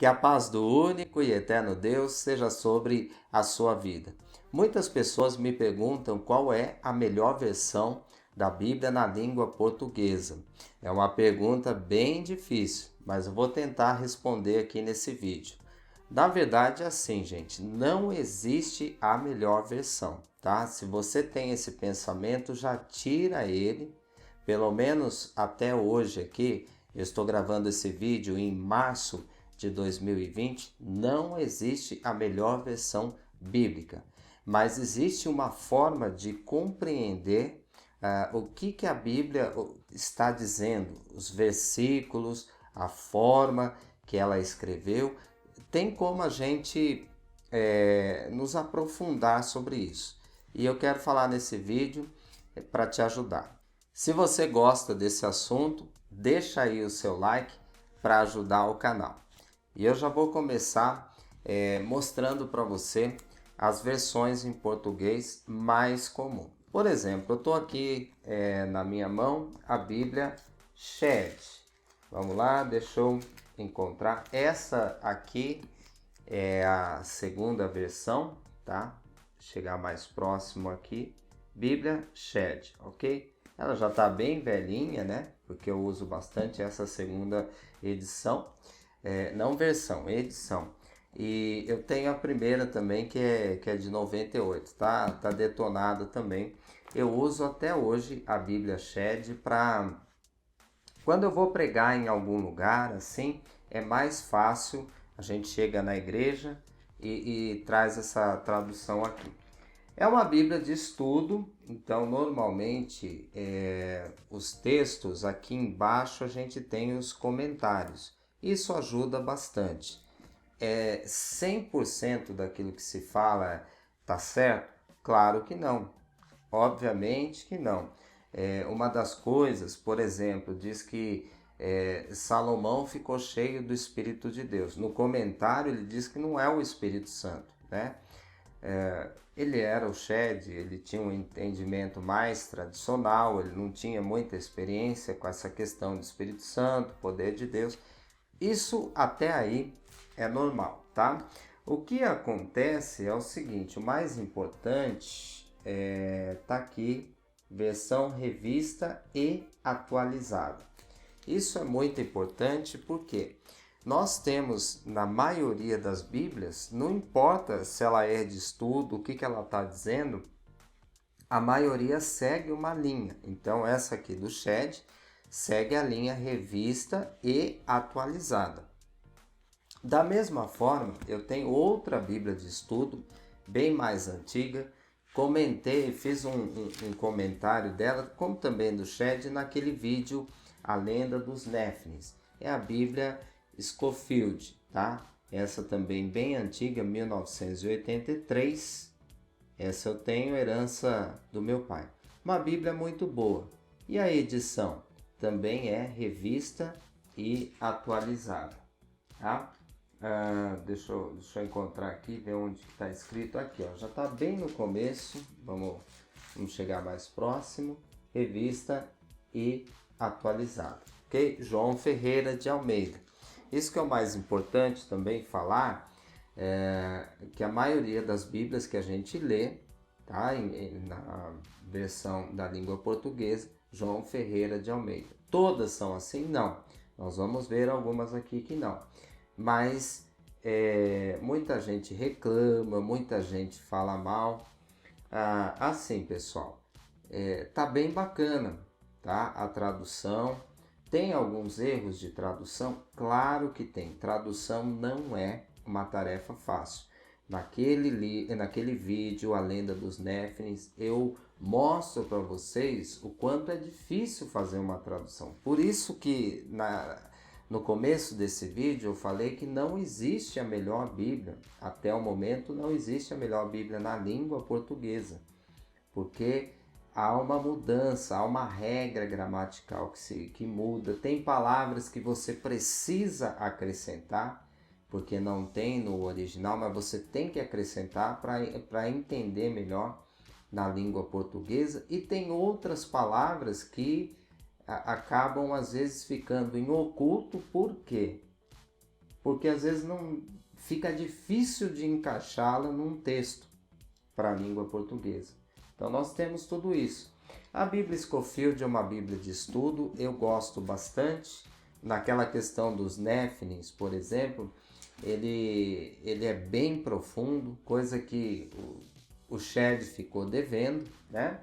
Que a paz do único e eterno Deus seja sobre a sua vida. Muitas pessoas me perguntam qual é a melhor versão da Bíblia na língua portuguesa. É uma pergunta bem difícil, mas eu vou tentar responder aqui nesse vídeo. Na verdade é assim, gente, não existe a melhor versão, tá? Se você tem esse pensamento, já tira ele, pelo menos até hoje aqui. Eu estou gravando esse vídeo em março de 2020, não existe a melhor versão bíblica, mas existe uma forma de compreender o que a Bíblia está dizendo, os versículos, a forma que ela escreveu. Tem como a gente nos aprofundar sobre isso. E eu quero falar nesse vídeo para te ajudar. Se você gosta desse assunto, deixa aí o seu like para ajudar o canal. E eu já vou começar mostrando para você as versões em português mais comum. Por exemplo, eu estou aqui na minha mão a Bíblia Shed. Vamos lá, deixa eu encontrar. Essa aqui é a segunda versão, tá? Chegar mais próximo aqui. Bíblia Shed, ok? Ela já está bem velhinha, né? Porque eu uso bastante essa segunda edição. Não versão, edição. E eu tenho a primeira também que é de 98, tá detonada também. Eu uso até hoje a Bíblia Shed para quando eu vou pregar em algum lugar, assim, é mais fácil. A gente chega na igreja e traz essa tradução aqui. É uma Bíblia de estudo, então normalmente os textos aqui embaixo a gente tem os comentários. Isso ajuda bastante. 100% daquilo que se fala tá certo? Claro que não. Obviamente que não. Uma das coisas, por exemplo, diz que Salomão ficou cheio do Espírito de Deus. No comentário ele diz que não é o Espírito Santo, né? Ele era o Shed, ele tinha um entendimento mais tradicional, ele não tinha muita experiência com essa questão do Espírito Santo, poder de Deus. Isso até aí é normal, tá? O que acontece é o seguinte, o mais importante tá aqui, versão revista e atualizada. Isso é muito importante porque nós temos, na maioria das Bíblias, não importa se ela é de estudo, o que ela está dizendo, a maioria segue uma linha. Então essa aqui do Shed segue a linha revista e atualizada. Da mesma forma, eu tenho outra Bíblia de estudo, bem mais antiga. Comentei, fiz um comentário dela, como também do Shed, naquele vídeo A Lenda dos Néfilins. É a Bíblia Scofield, tá? Essa também bem antiga, 1983. Essa eu tenho, herança do meu pai. Uma Bíblia muito boa. E a edição? Também é revista e atualizada, tá? Deixa eu encontrar aqui, ver onde está escrito aqui, ó. Já está bem no começo, vamos chegar mais próximo. Revista e atualizada, ok? João Ferreira de Almeida. Isso que é o mais importante também falar, que a maioria das Bíblias que a gente lê, tá? Na versão da língua portuguesa, João Ferreira de Almeida. Todas são assim? Não. Nós vamos ver algumas aqui que não. Mas muita gente reclama, muita gente fala mal. Assim, pessoal, tá bem bacana, tá? A tradução. Tem alguns erros de tradução? Claro que tem. Tradução não é uma tarefa fácil. Naquele vídeo, A Lenda dos Néfilins, eu mostro para vocês o quanto é difícil fazer uma tradução. Por isso que no começo desse vídeo eu falei que não existe a melhor Bíblia. Até o momento não existe a melhor Bíblia na língua portuguesa. Porque há uma mudança, há uma regra gramatical que muda. Tem palavras que você precisa acrescentar, porque não tem no original, mas você tem que acrescentar para entender melhor na língua portuguesa. E tem outras palavras que acabam às vezes ficando em oculto. Por quê? porque às vezes não fica difícil de encaixá-la num texto para a língua portuguesa. Então nós temos tudo isso. A Bíblia Scofield é uma Bíblia de estudo, eu gosto bastante. Naquela questão dos Néfilins, por exemplo, ele é bem profundo, coisa que o Shed ficou devendo, né?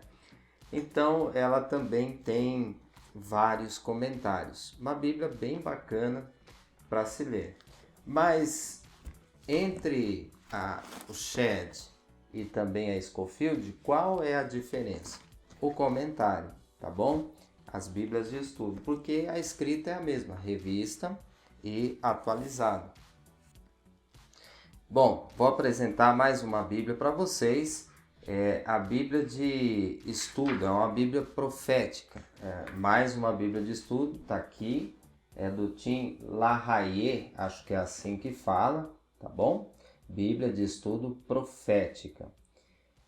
Então ela também tem vários comentários. Uma Bíblia bem bacana para se ler. Mas entre o Shed e também a Scofield, qual é a diferença? O comentário, tá bom? As Bíblias de estudo, porque a escrita é a mesma, revista e atualizada. Bom, vou apresentar mais uma Bíblia para vocês. A Bíblia de estudo, é uma Bíblia profética. Mais uma Bíblia de estudo, está aqui, é do Tim LaHaye, acho que é assim que fala, tá bom? Bíblia de estudo profética.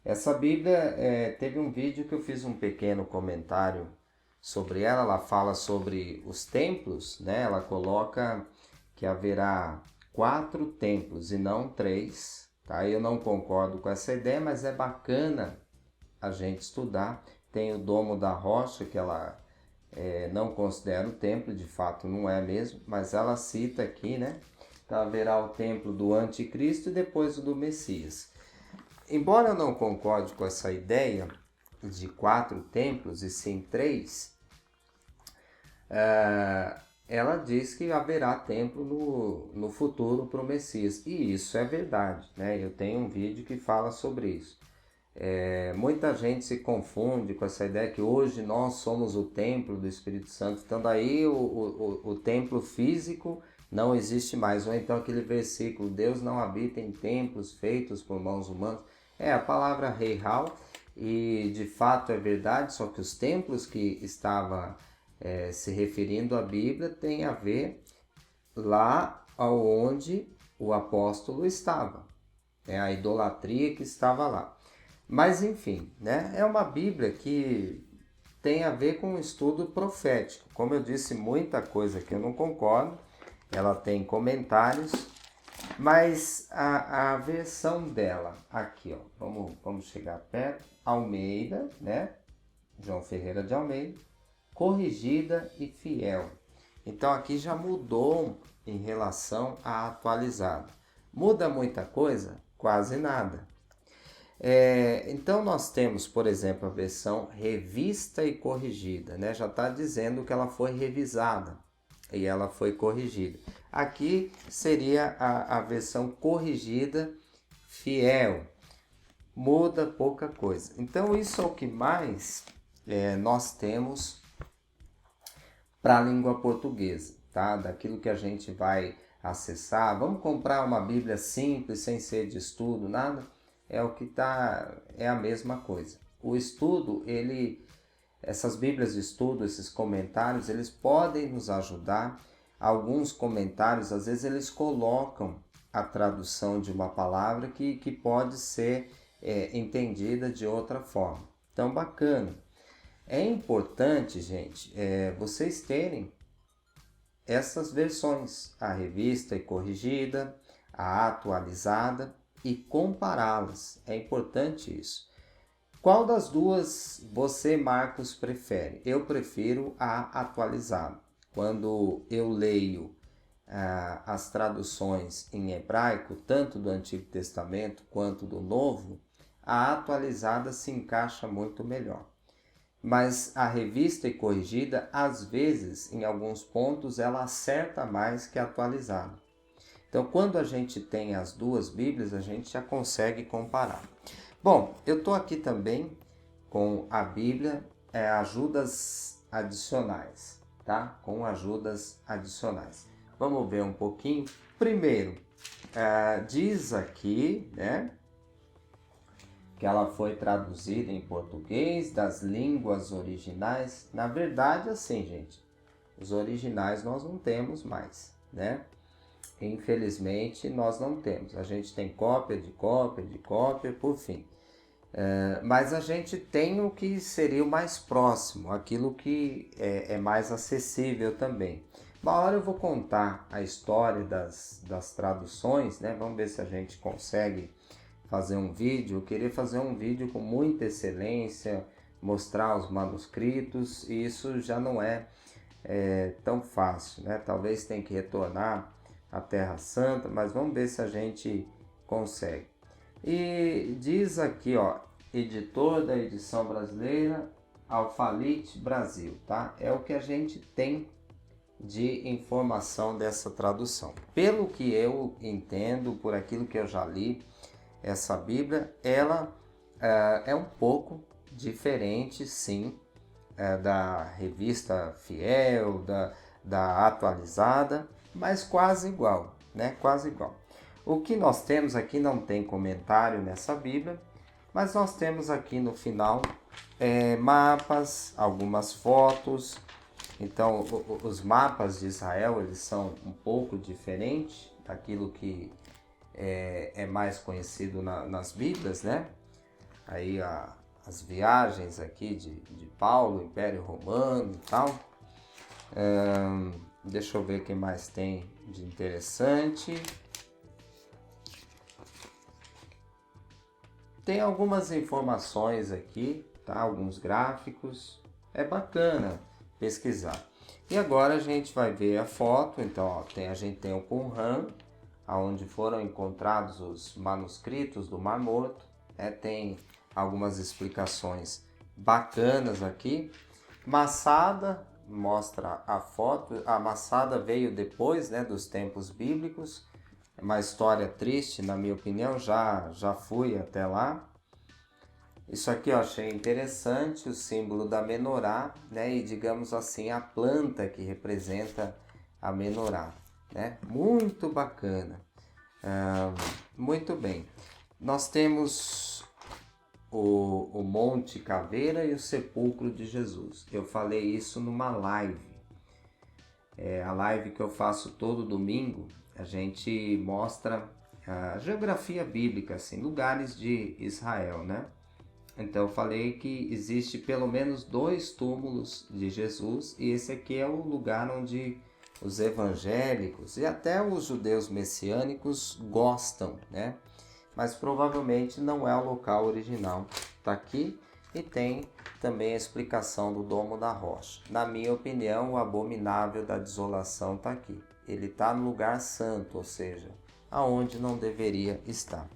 Essa Bíblia, teve um vídeo que eu fiz um pequeno comentário sobre ela. Ela fala sobre os templos, né? Ela coloca que haverá 4 templos e não 3, tá? Eu não concordo com essa ideia, mas é bacana a gente estudar. Tem o Domo da Rocha, que ela não considera o templo, de fato não é mesmo, mas ela cita aqui, né? Então haverá o templo do Anticristo e depois o do Messias. Embora eu não concorde com essa ideia de 4 templos e sim 3, ela diz que haverá templo no futuro para o Messias. E isso é verdade, né? Eu tenho um vídeo que fala sobre isso. Muita gente se confunde com essa ideia que hoje nós somos o templo do Espírito Santo. Então daí o templo físico não existe mais. Ou então aquele versículo, Deus não habita em templos feitos por mãos humanas. A palavra real, e de fato é verdade, só que os templos que estava se referindo à Bíblia tem a ver lá onde o apóstolo estava, a idolatria que estava lá. Mas enfim, né? É uma Bíblia que tem a ver com o estudo profético. Como eu disse, muita coisa que eu não concordo, ela tem comentários, mas a versão dela, aqui, ó, vamos chegar perto, Almeida, né? João Ferreira de Almeida, corrigida e fiel. Então aqui já mudou em relação à atualizada. Muda muita coisa? Quase nada. Então nós temos, por exemplo, a versão revista e corrigida, né? Já está dizendo que ela foi revisada e ela foi corrigida. Aqui seria a versão corrigida fiel. Muda pouca coisa. Então isso é o que mais nós temos para a língua portuguesa, tá? Daquilo que a gente vai acessar. Vamos comprar uma Bíblia simples, sem ser de estudo, nada. É a mesma coisa. O estudo, essas Bíblias de estudo, esses comentários, eles podem nos ajudar. Alguns comentários, às vezes, eles colocam a tradução de uma palavra que pode ser entendida de outra forma. Então, bacana. É importante, gente, vocês terem essas versões, a revista e corrigida, a atualizada, e compará-las. É importante isso. Qual das duas você, Marcos, prefere? Eu prefiro a atualizada. Quando eu leio as traduções em hebraico, tanto do Antigo Testamento quanto do Novo, a atualizada se encaixa muito melhor. Mas a revista e corrigida, às vezes, em alguns pontos, ela acerta mais que a atualizada. Então, quando a gente tem as duas Bíblias, a gente já consegue comparar. Bom, eu estou aqui também com a Bíblia, ajudas adicionais, tá? Com ajudas adicionais. Vamos ver um pouquinho. Primeiro, diz aqui, né, que ela foi traduzida em português das línguas originais. Na verdade, assim, gente, os originais nós não temos mais, né? Infelizmente, nós não temos. A gente tem cópia de cópia de cópia, por fim. Mas a gente tem o que seria o mais próximo, aquilo que é mais acessível também. Uma hora eu vou contar a história das traduções, né? Vamos ver se a gente consegue fazer um vídeo. Eu queria fazer um vídeo com muita excelência, mostrar os manuscritos, e isso já não é tão fácil, né? Talvez tenha que retornar à Terra Santa, mas vamos ver se a gente consegue. E diz aqui, ó, editor da edição brasileira, Alphalete Brasil, tá? É o que a gente tem de informação dessa tradução. Pelo que eu entendo, por aquilo que eu já li, essa Bíblia, ela é um pouco diferente, sim, da Revista Fiel, da Atualizada, mas quase igual, né? Quase igual. O que nós temos aqui não tem comentário nessa Bíblia, mas nós temos aqui no final mapas, algumas fotos. Então, os mapas de Israel, eles são um pouco diferentes daquilo que é mais conhecido nas Bíblias, né? Aí as viagens aqui de Paulo, Império Romano e tal. Deixa eu ver o que mais tem de interessante. Tem algumas informações aqui, tá? Alguns gráficos. É bacana pesquisar. E agora a gente vai ver a foto. Então, ó, a gente tem o Qumran, onde foram encontrados os manuscritos do Mar Morto. Tem algumas explicações bacanas aqui. Masada, mostra a foto. A Masada veio depois, né, dos tempos bíblicos. É uma história triste, na minha opinião, já fui até lá. Isso aqui eu achei interessante, o símbolo da menorá, né? E digamos assim, a planta que representa a menorá, né? Muito bacana. Muito bem. Nós temos o Monte Caveira e o Sepulcro de Jesus. Eu falei isso numa live. A live que eu faço todo domingo, a gente mostra a geografia bíblica, assim, lugares de Israel, né? Então eu falei que existe pelo menos 2 túmulos de Jesus, e esse aqui é o lugar onde os evangélicos e até os judeus messiânicos gostam, né? Mas provavelmente não é o local original. Está aqui e tem também a explicação do Domo da Rocha. Na minha opinião, o abominável da desolação está aqui. Ele está no lugar santo, ou seja, aonde não deveria estar.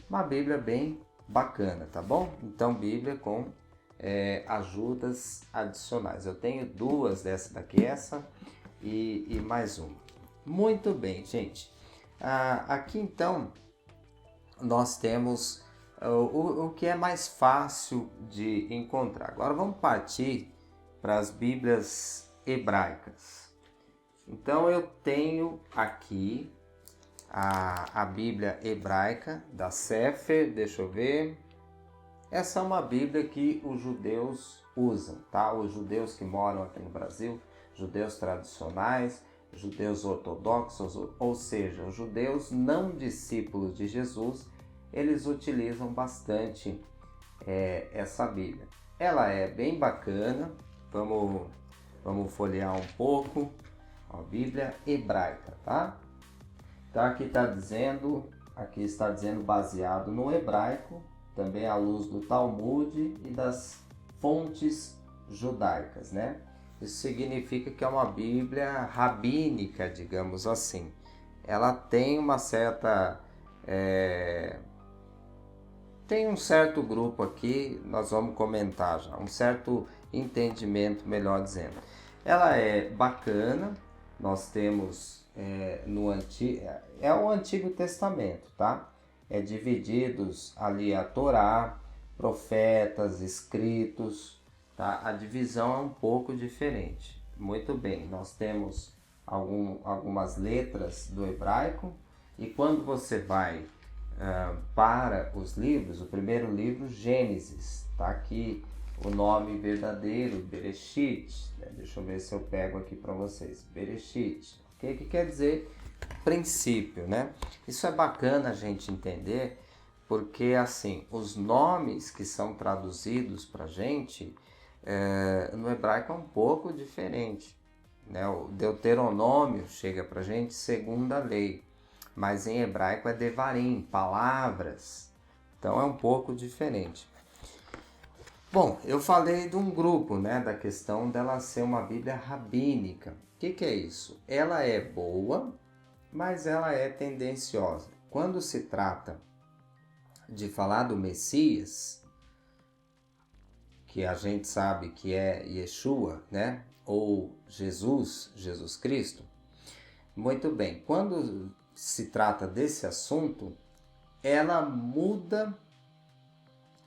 Uma Bíblia bem bacana, tá bom? Então, Bíblia com ajudas adicionais. Eu tenho 2 dessa daqui, essa e mais uma. Muito bem, gente. Aqui então nós temos o que é mais fácil de encontrar. Agora vamos partir para as Bíblias hebraicas. Então eu tenho aqui a Bíblia hebraica da Sefer, deixa eu ver. Essa é uma Bíblia que os judeus usam, tá? Os judeus que moram aqui no Brasil, judeus tradicionais, judeus ortodoxos, ou seja, os judeus não discípulos de Jesus, eles utilizam bastante essa Bíblia. Ela é bem bacana, vamos folhear um pouco. A Bíblia hebraica, tá? Então aqui está dizendo baseado no hebraico, também à luz do Talmud e das fontes judaicas, né? Isso significa que é uma Bíblia rabínica, digamos assim. Ela tem uma certa... Tem um certo grupo aqui, nós vamos comentar já, um certo entendimento, melhor dizendo. Ela é bacana, nós temos o Antigo Testamento, tá? Divididos ali a Torá, profetas, escritos, tá? A divisão é um pouco diferente. Muito bem, nós temos algumas letras do hebraico, e quando você vai para os livros, o primeiro livro, Gênesis, tá aqui o nome verdadeiro, Bereshit, né? Deixa eu ver se eu pego aqui para vocês, Bereshit, okay? Que quer dizer princípio, né? Isso é bacana a gente entender, porque assim, os nomes que são traduzidos para a gente, no hebraico é um pouco diferente, né? O Deuteronômio chega para a gente segundo a lei, mas em hebraico é devarim, palavras. Então é um pouco diferente. Bom, eu falei de um grupo, né, da questão dela ser uma Bíblia rabínica. O que é isso? Ela é boa, mas ela é tendenciosa. Quando se trata de falar do Messias, que a gente sabe que é Yeshua, né, ou Jesus Cristo, muito bem, quando se trata desse assunto, ela muda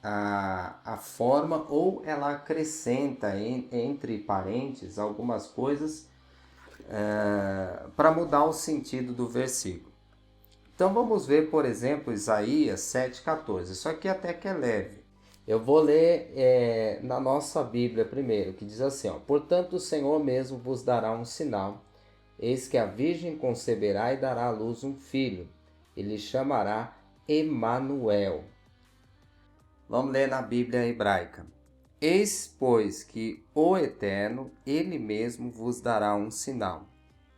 a forma ou ela acrescenta entre parênteses algumas coisas para mudar o sentido do versículo. Então vamos ver, por exemplo, Isaías 7,14. Isso aqui até que é leve. Eu vou ler na nossa Bíblia primeiro, que diz assim, ó, portanto o Senhor mesmo vos dará um sinal. Eis que a virgem conceberá e dará à luz um filho. Ele chamará Emanuel. Vamos ler na Bíblia hebraica. Eis, pois, que o Eterno, Ele mesmo vos dará um sinal.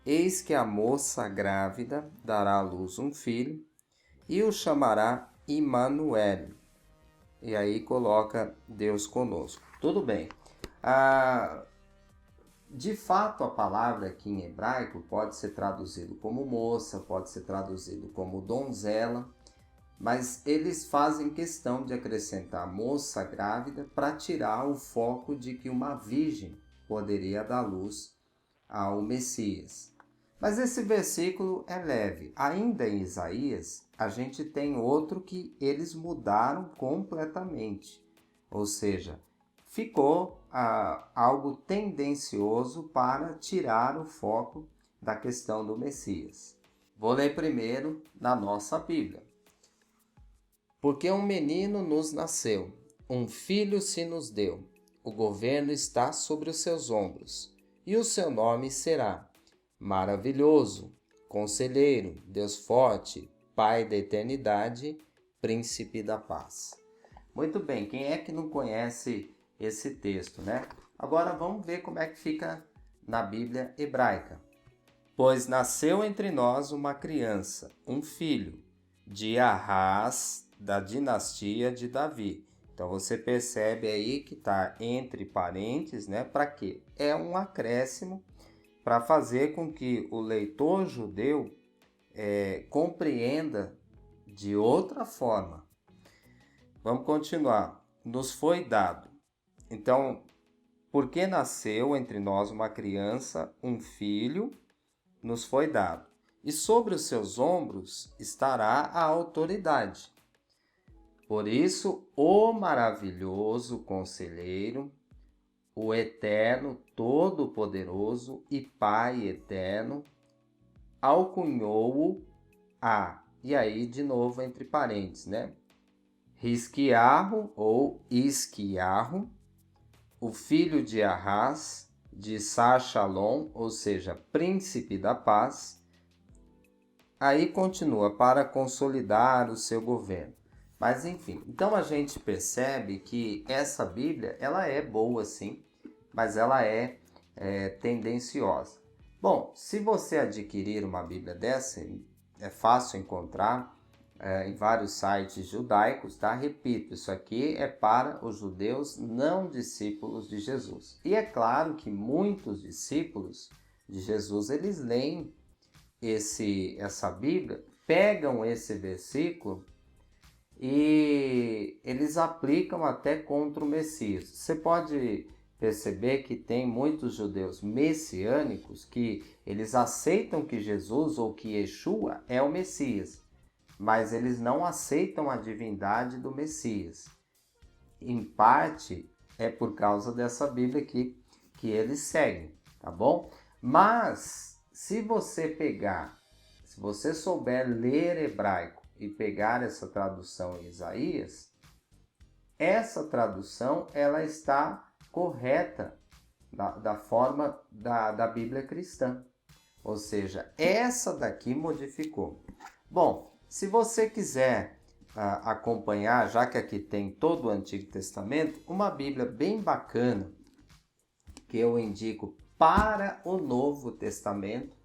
Eis que a moça grávida dará à luz um filho e o chamará Emanuel. E aí coloca Deus conosco. Tudo bem. De fato, a palavra aqui em hebraico pode ser traduzido como moça, pode ser traduzido como donzela, mas eles fazem questão de acrescentar moça grávida para tirar o foco de que uma virgem poderia dar luz ao Messias. Mas esse versículo é leve. Ainda em Isaías, a gente tem outro que eles mudaram completamente. Ou seja, ficou algo tendencioso para tirar o foco da questão do Messias. Vou ler primeiro na nossa Bíblia. Porque um menino nos nasceu, um filho se nos deu, o governo está sobre os seus ombros, e o seu nome será Maravilhoso, Conselheiro, Deus Forte, Pai da Eternidade, Príncipe da Paz. Muito bem, quem é que não conhece esse texto, né? Agora vamos ver como é que fica na Bíblia hebraica. Pois nasceu entre nós uma criança, um filho, de Arás, da dinastia de Davi. Então você percebe aí que está entre parênteses, né? Para quê? É um acréscimo para fazer com que o leitor judeu compreenda de outra forma. Vamos continuar. Nos foi dado. Então, porque nasceu entre nós uma criança, um filho, nos foi dado. E sobre os seus ombros estará a autoridade. Por isso, o maravilhoso conselheiro, o eterno, todo-poderoso e Pai eterno, alcunhou-o a, e aí de novo entre parênteses, né? Risquiarro ou Isquiarro, o filho de Arás, de Sachalom, ou seja, príncipe da paz. Aí continua, para consolidar o seu governo. Mas enfim, então a gente percebe que essa Bíblia, ela é boa sim, mas ela é tendenciosa. Bom, se você adquirir uma Bíblia dessa, é fácil encontrar em vários sites judaicos, tá? Repito, isso aqui é para os judeus não discípulos de Jesus. E é claro que muitos discípulos de Jesus, eles leem essa Bíblia, pegam esse versículo e eles aplicam até contra o Messias. Você pode perceber que tem muitos judeus messiânicos que eles aceitam que Jesus ou que Yeshua é o Messias, mas eles não aceitam a divindade do Messias. Em parte é por causa dessa Bíblia aqui que eles seguem, tá bom? Mas se você souber ler hebraico e pegar essa tradução em Isaías, essa tradução ela está correta da forma da Bíblia cristã. Ou seja, essa daqui modificou. Bom, se você quiser acompanhar, já que aqui tem todo o Antigo Testamento, uma Bíblia bem bacana que eu indico para o Novo Testamento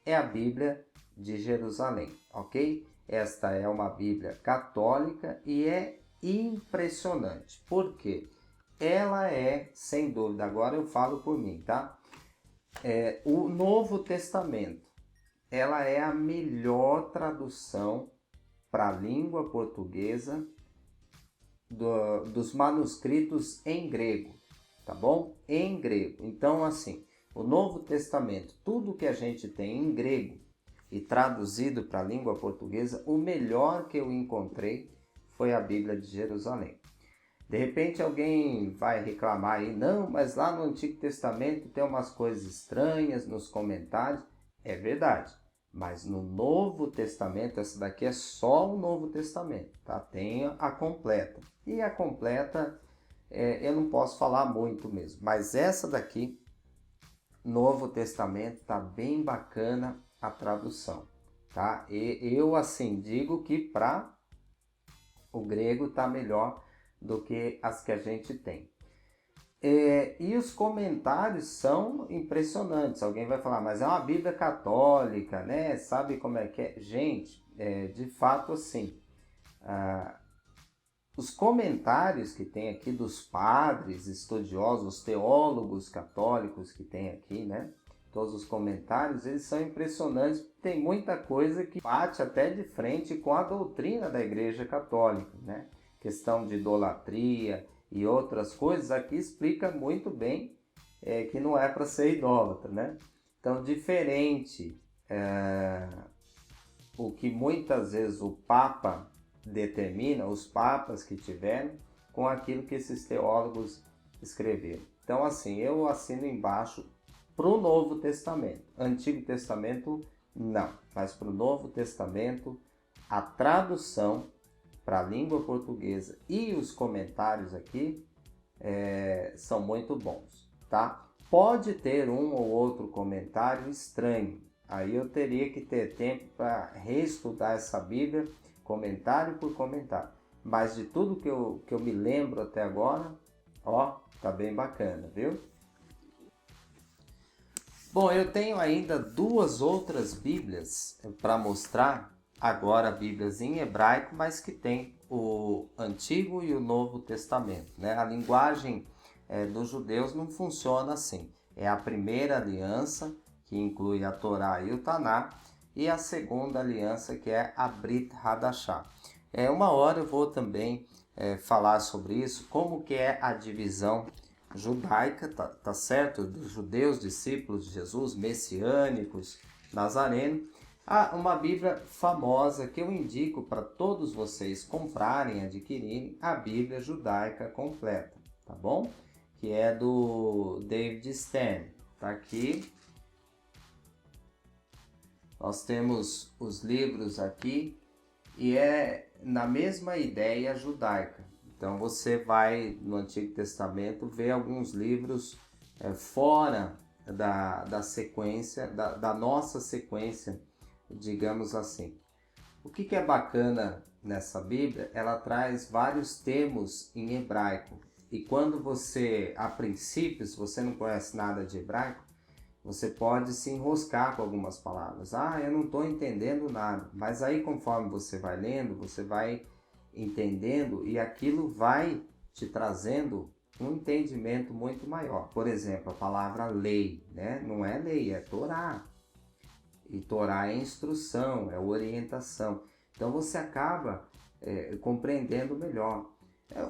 é a Bíblia de Jerusalém, ok? Esta é uma Bíblia católica e é impressionante. Por quê? Ela é, sem dúvida, agora eu falo por mim, tá? O Novo Testamento, ela é a melhor tradução para a língua portuguesa dos manuscritos em grego, tá bom? Em grego. Então, assim, o Novo Testamento, tudo que a gente tem em grego e traduzido para a língua portuguesa, o melhor que eu encontrei foi a Bíblia de Jerusalém. De repente alguém vai reclamar aí, não, mas lá no Antigo Testamento tem umas coisas estranhas nos comentários. É verdade, mas no Novo Testamento, essa daqui é só o Novo Testamento, tá? Tem a completa. E a completa, eu não posso falar muito mesmo, mas essa daqui, Novo Testamento, tá bem bacana a tradução, tá? E eu, assim, digo que para o grego tá melhor do que as que a gente tem. E os comentários são impressionantes. Alguém vai falar, mas é uma Bíblia católica, né? Sabe como é que é? Gente, de fato assim, os comentários que tem aqui dos padres estudiosos, os teólogos católicos que tem aqui, né? Todos os comentários, eles são impressionantes. Tem muita coisa que bate até de frente com a doutrina da Igreja Católica, né? Questão de idolatria e outras coisas, aqui explica muito bem que não é para ser idólatra, né? Então, diferente o que muitas vezes o Papa determina, os papas que tiveram, com aquilo que esses teólogos escreveram. Então, assim, eu assino embaixo para o Novo Testamento. Antigo Testamento, não. Mas para o Novo Testamento, a tradução para a língua portuguesa e os comentários aqui são muito bons, tá? Pode ter um ou outro comentário estranho. Aí eu teria que ter tempo para reestudar essa Bíblia, comentário por comentário. Mas de tudo que eu me lembro até agora, ó, tá bem bacana, viu? Bom, eu tenho ainda duas outras Bíblias para mostrar. Agora Bíblias em hebraico, mas que tem o Antigo e o Novo Testamento, né? A linguagem dos judeus não funciona assim. É a primeira aliança, que inclui a Torá e o Taná, e a segunda aliança, que é a Brit Hadashah. Uma hora eu vou também falar sobre isso, como que é a divisão judaica, tá certo? Dos judeus, discípulos de Jesus, messiânicos, nazarenos. Uma Bíblia famosa que eu indico para todos vocês comprarem, adquirirem, a Bíblia Judaica Completa, tá bom? Que é do David Stern. Tá aqui. Nós temos os livros aqui e é na mesma ideia judaica. Então você vai no Antigo Testamento ver alguns livros fora da sequência, da nossa sequência, digamos assim. O que é bacana nessa Bíblia? Ela traz vários termos em hebraico. E quando você, a princípio, se você não conhece nada de hebraico, você pode se enroscar com algumas palavras. Eu não estou entendendo nada. Mas aí, conforme você vai lendo, você vai entendendo e aquilo vai te trazendo um entendimento muito maior. Por exemplo, a palavra lei, né? Não é lei, é Torá. E Torá é instrução, é orientação. Então você acaba compreendendo melhor.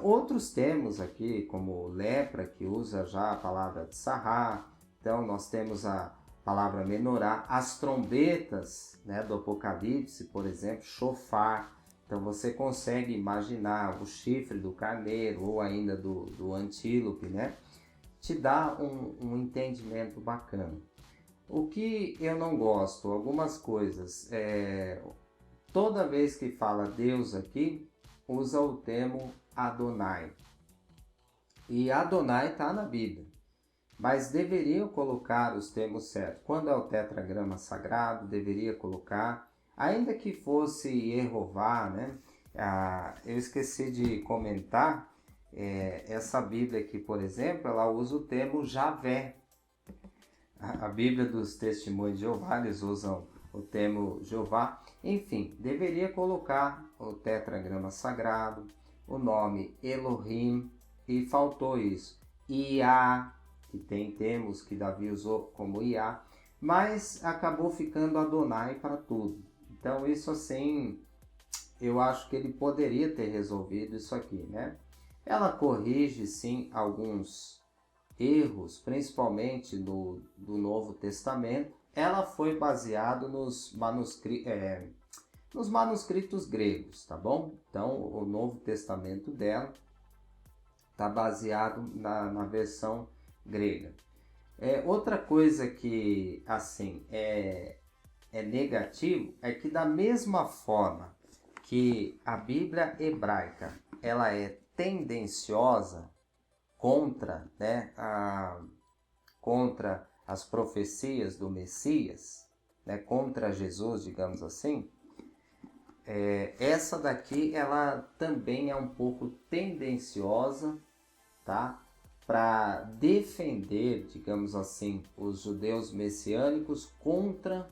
Outros termos aqui, como lepra, que usa já a palavra tsará. Então nós temos a palavra menorá. As trombetas, né, do Apocalipse, por exemplo, shofar. Então você consegue imaginar o chifre do carneiro ou ainda do antílope, né? Te dá um entendimento bacana. O que eu não gosto, algumas coisas, toda vez que fala Deus aqui, usa o termo Adonai. E Adonai está na Bíblia, mas deveriam colocar os termos certos. Quando é o tetragrama sagrado, deveria colocar, ainda que fosse Yehová, né? Eu esqueci de comentar, essa Bíblia aqui, por exemplo, ela usa o termo Javé. a Bíblia dos Testemunhos de Jeová, eles usam o termo Jeová. Enfim, deveria colocar o tetragrama sagrado, o nome Elohim, e faltou isso. Iá, que tem termos que Davi usou como Iá, mas acabou ficando Adonai para tudo. Então isso assim, eu acho que ele poderia ter resolvido isso aqui, né? Ela corrige sim alguns erros, principalmente do Novo Testamento. Ela foi baseada nos manuscritos gregos, tá bom? Então o Novo Testamento dela está baseado na versão grega. Outra coisa que assim é negativo é que da mesma forma que a Bíblia hebraica ela é tendenciosa contra, né, contra as profecias do Messias, né, contra Jesus, digamos assim, essa daqui ela também é um pouco tendenciosa, tá, para defender, digamos assim, os judeus messiânicos contra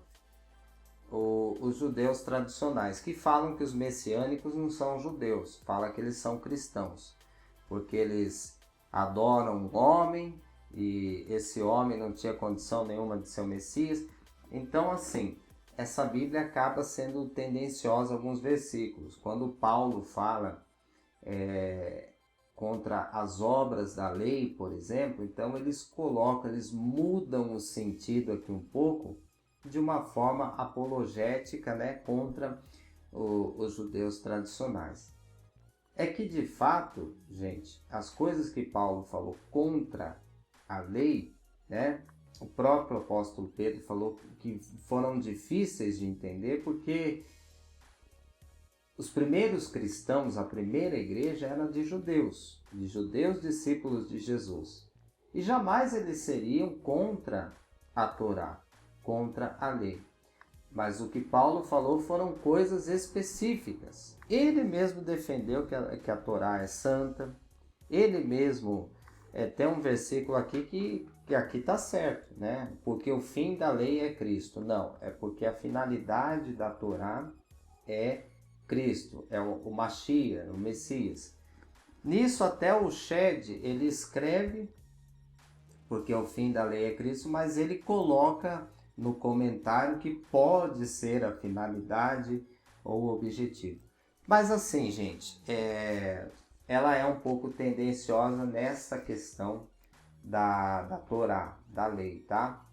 os judeus tradicionais, que falam que os messiânicos não são judeus, fala que eles são cristãos, porque eles adoram um homem e esse homem não tinha condição nenhuma de ser o Messias. Então, assim, essa Bíblia acaba sendo tendenciosa em alguns versículos. Quando Paulo fala contra as obras da lei, por exemplo, então eles mudam o sentido aqui um pouco de uma forma apologética, né, contra os judeus tradicionais. É que de fato, gente, as coisas que Paulo falou contra a lei, né, o próprio apóstolo Pedro falou que foram difíceis de entender porque os primeiros cristãos, a primeira igreja era de judeus discípulos de Jesus. E jamais eles seriam contra a Torá, contra a lei. Mas o que Paulo falou foram coisas específicas. Ele mesmo defendeu que a Torá é santa. Ele mesmo tem um versículo aqui que aqui está certo, né? Porque o fim da lei é Cristo. Não, é porque a finalidade da Torá é Cristo, é o Mashiach, o Messias. Nisso até o Shed, ele escreve porque o fim da lei é Cristo, mas ele coloca no comentário que pode ser a finalidade ou o objetivo. Mas assim, gente, ela é um pouco tendenciosa nessa questão da Torá, da lei, tá?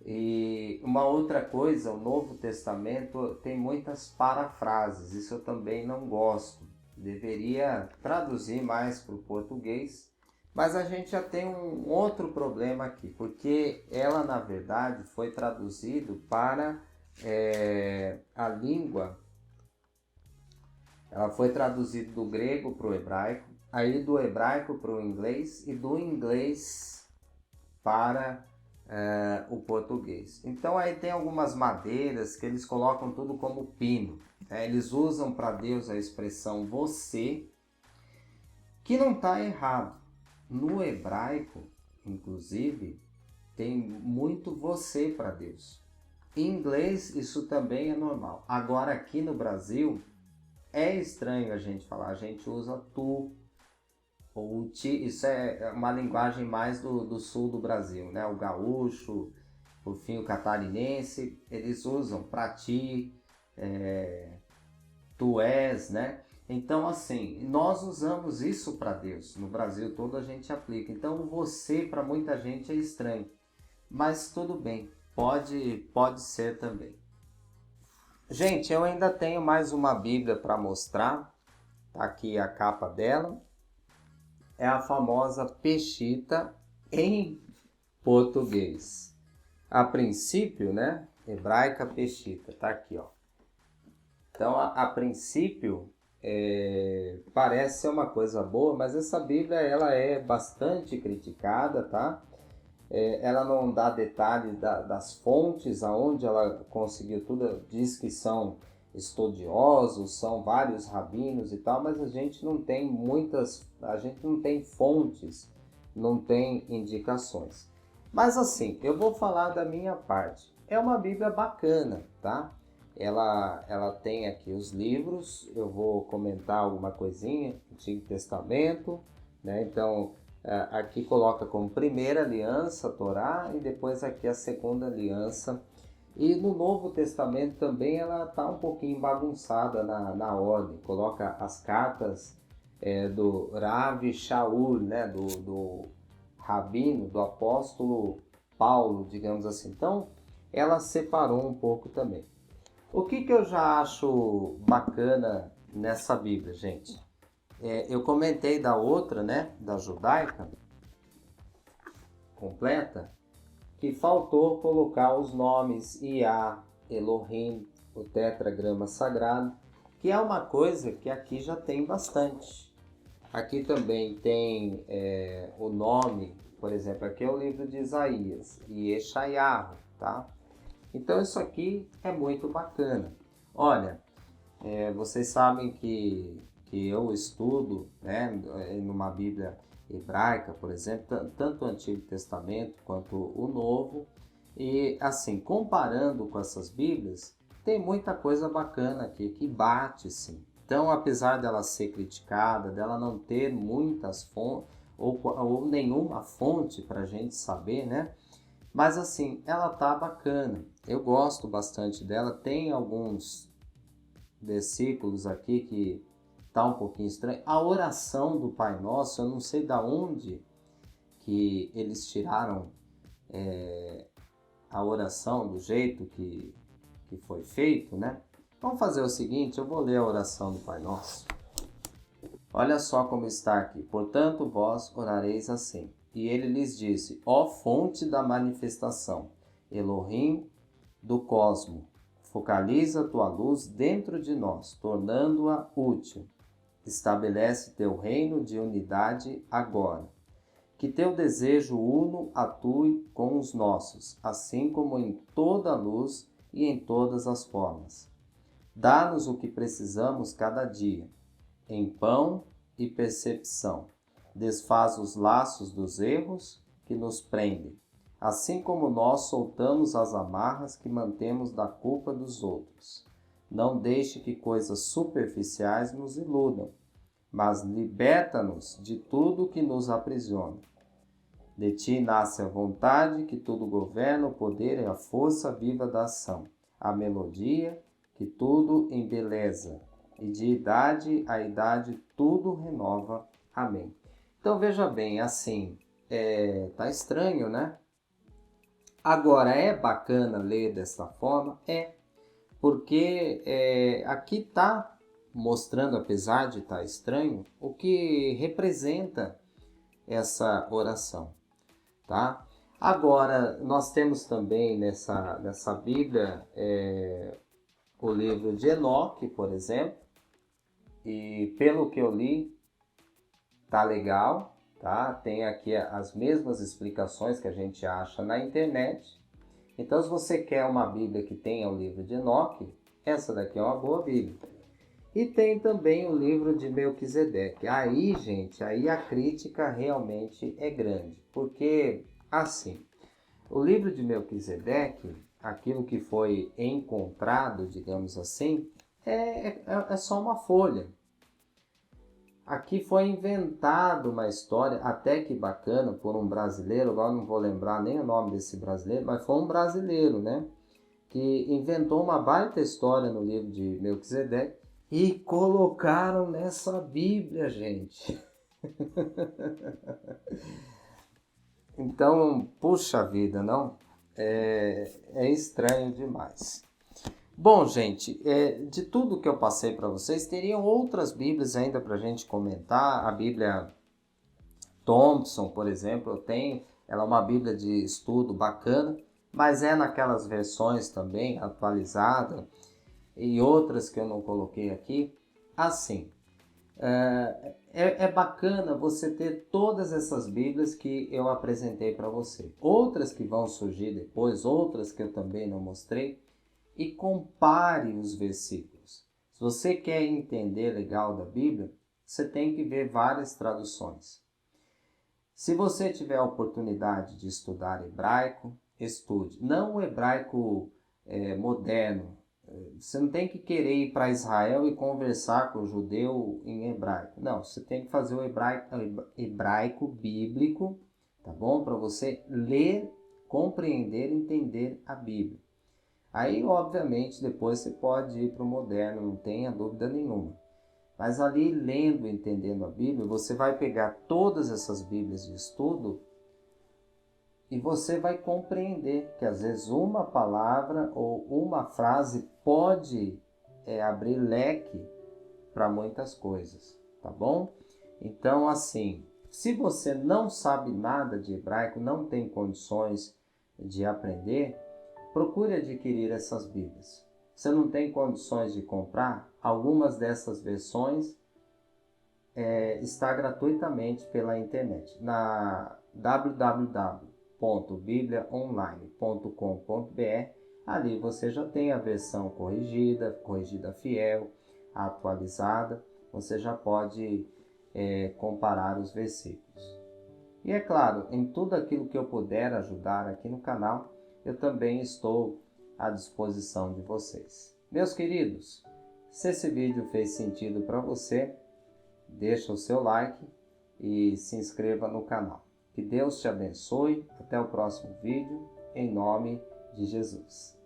E uma outra coisa, o Novo Testamento tem muitas parafrases, isso eu também não gosto. Deveria traduzir mais para o português, mas a gente já tem um outro problema aqui, porque ela, na verdade, foi traduzido para a língua. Ela foi traduzida do grego para o hebraico, aí do hebraico para o inglês e do inglês para o português. Então aí tem algumas madeiras que eles colocam tudo como pino. Eles usam para Deus a expressão você, que não está errado. No hebraico, inclusive, tem muito você para Deus. Em inglês, isso também é normal. Agora, aqui no Brasil, é estranho a gente falar. A gente usa tu ou ti. Isso é uma linguagem mais do sul do Brasil, né? O gaúcho, por fim, o catarinense, eles usam para ti, tu és, né? Então, assim, nós usamos isso para Deus. No Brasil todo a gente aplica. Então, você para muita gente é estranho. Mas tudo bem, pode ser também. Gente, eu ainda tenho mais uma Bíblia para mostrar. Tá aqui a capa dela. É a famosa Peshitta em português. A princípio, né? Hebraica Peshitta. Tá aqui, ó. Então, a princípio, parece ser uma coisa boa, mas essa Bíblia ela é bastante criticada, tá? Ela não dá detalhes das fontes, aonde ela conseguiu tudo, diz que são estudiosos, são vários rabinos e tal, mas a gente não tem fontes, não tem indicações. Mas assim, eu vou falar da minha parte. É uma Bíblia bacana, tá? Ela tem aqui os livros, eu vou comentar alguma coisinha, Antigo Testamento, né? Então, aqui coloca como primeira aliança, a Torá, e depois aqui a segunda aliança. E no Novo Testamento também ela está um pouquinho bagunçada na ordem. Coloca as cartas do Rav Shaul, né? do rabino, do apóstolo Paulo, digamos assim. Então, ela separou um pouco também. O que eu já acho bacana nessa Bíblia, gente? Eu comentei da outra, né, da judaica completa, que faltou colocar os nomes Iá, Elohim, o tetragrama sagrado, que é uma coisa que aqui já tem bastante. Aqui também tem o nome, por exemplo, aqui é o livro de Isaías, e Yeshayahu, tá? Então isso aqui é muito bacana. Olha, vocês sabem que eu estudo, né, numa Bíblia hebraica, por exemplo, tanto o Antigo Testamento quanto o Novo, e assim, comparando com essas Bíblias, tem muita coisa bacana aqui que bate, sim. Então, apesar dela ser criticada, dela não ter muitas fontes, ou nenhuma fonte para a gente saber, né? Mas assim, ela tá bacana. Eu gosto bastante dela. Tem alguns versículos aqui que tá um pouquinho estranho. A oração do Pai Nosso, eu não sei da onde que eles tiraram a oração do jeito que foi feito, né? Vamos fazer o seguinte, eu vou ler a oração do Pai Nosso. Olha só como está aqui. Portanto, vós orareis assim. E ele lhes disse, ó fonte da manifestação, Elohim do cosmo, focaliza tua luz dentro de nós, tornando-a útil. Estabelece teu reino de unidade agora. Que teu desejo uno atue com os nossos, assim como em toda a luz e em todas as formas. Dá-nos o que precisamos cada dia, em pão e percepção. Desfaz os laços dos erros que nos prendem, assim como nós soltamos as amarras que mantemos da culpa dos outros. Não deixe que coisas superficiais nos iludam, mas liberta-nos de tudo que nos aprisiona. De ti nasce a vontade que tudo governa, o poder e a força viva da ação, a melodia que tudo embeleza, e de idade a idade tudo renova. Amém. Então veja bem, assim, tá estranho, né? Agora, é bacana ler dessa forma? Porque aqui tá mostrando, apesar de estar estranho, o que representa essa oração, tá? Agora, nós temos também nessa Bíblia o livro de Enoque, por exemplo, e pelo que eu li, tá legal, tá? Tem aqui as mesmas explicações que a gente acha na internet. Então, se você quer uma Bíblia que tenha o livro de Enoque, essa daqui é uma boa Bíblia. E tem também o livro de Melquisedeque. Aí, gente, aí a crítica realmente é grande. Porque, assim, o livro de Melquisedeque, aquilo que foi encontrado, digamos assim, é só uma folha. Aqui foi inventado uma história, até que bacana, por um brasileiro, agora não vou lembrar nem o nome desse brasileiro, mas foi um brasileiro, né? Que inventou uma baita história no livro de Melquisedeque e colocaram nessa Bíblia, gente. Então, puxa vida, não? É estranho demais. Bom, gente, de tudo que eu passei para vocês, teriam outras Bíblias ainda para a gente comentar. A Bíblia Thompson, por exemplo, ela é uma Bíblia de estudo bacana, mas é naquelas versões também atualizada e outras que eu não coloquei aqui. Assim, é bacana você ter todas essas Bíblias que eu apresentei para você. Outras que vão surgir depois, outras que eu também não mostrei, e compare os versículos. Se você quer entender legal da Bíblia, você tem que ver várias traduções. Se você tiver a oportunidade de estudar hebraico, estude. Não o hebraico moderno. Você não tem que querer ir para Israel e conversar com o judeu em hebraico. Não, você tem que fazer o hebraico bíblico, tá bom? Para você ler, compreender, entender a Bíblia. Aí, obviamente, depois você pode ir para o moderno, não tenha dúvida nenhuma. Mas ali, lendo e entendendo a Bíblia, você vai pegar todas essas Bíblias de estudo e você vai compreender que às vezes uma palavra ou uma frase pode abrir leque para muitas coisas, tá bom? Então, assim, se você não sabe nada de hebraico, não tem condições de aprender, procure adquirir essas Bíblias. Você não tem condições de comprar? Algumas dessas versões está gratuitamente pela internet. Na www.bibliaonline.com.br, ali você já tem a versão corrigida fiel, atualizada. Você já pode comparar os versículos. E é claro, em tudo aquilo que eu puder ajudar aqui no canal, eu também estou à disposição de vocês. Meus queridos, se esse vídeo fez sentido para você, deixa o seu like e se inscreva no canal. Que Deus te abençoe. Até o próximo vídeo, em nome de Jesus.